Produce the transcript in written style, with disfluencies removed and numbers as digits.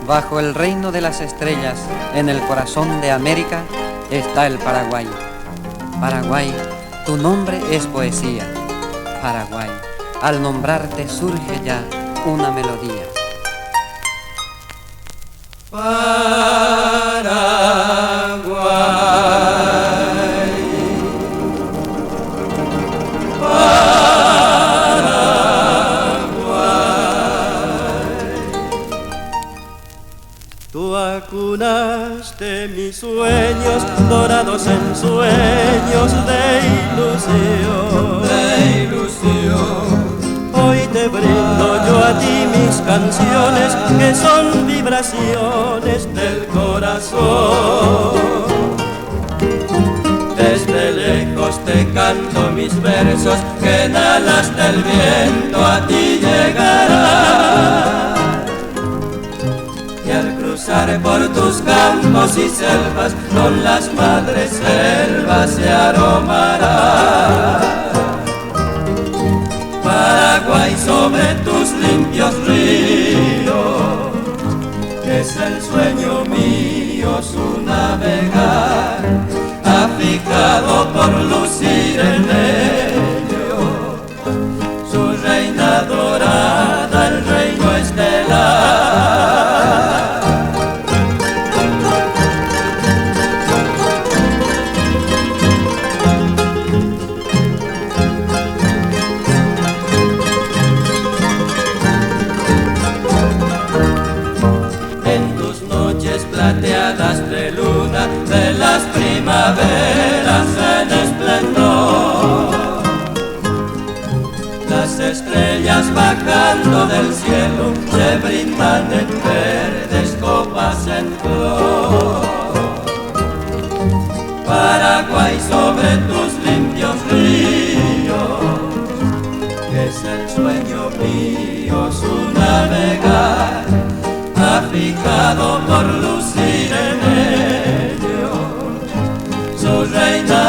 Bajo el reino de las estrellas, en el corazón de América, está el Paraguay. Paraguay, tu nombre es poesía. Paraguay, al nombrarte surge ya una melodía. Tú acunaste mis sueños, dorados en sueños de ilusión. Hoy te brindo yo a ti mis canciones, que son vibraciones del corazón. Desde lejos te canto mis versos, que en alas del viento a ti llegarán. Y al cruzar por tus campos y selvas, con las madres selvas se aromará. Paraguay, sobre tus limpios ríos, que es el sueño mío su navegar, aficado por lucir en ello su reina dorada, el reino estelar. Plateadas de luna, de las primaveras en esplendor, las estrellas bajando del cielo se brindan en verdes copas en flor. Paraguay, sobre tus limpios ríos, que es el sueño mío su navegar, fijado por lucir en ello su reina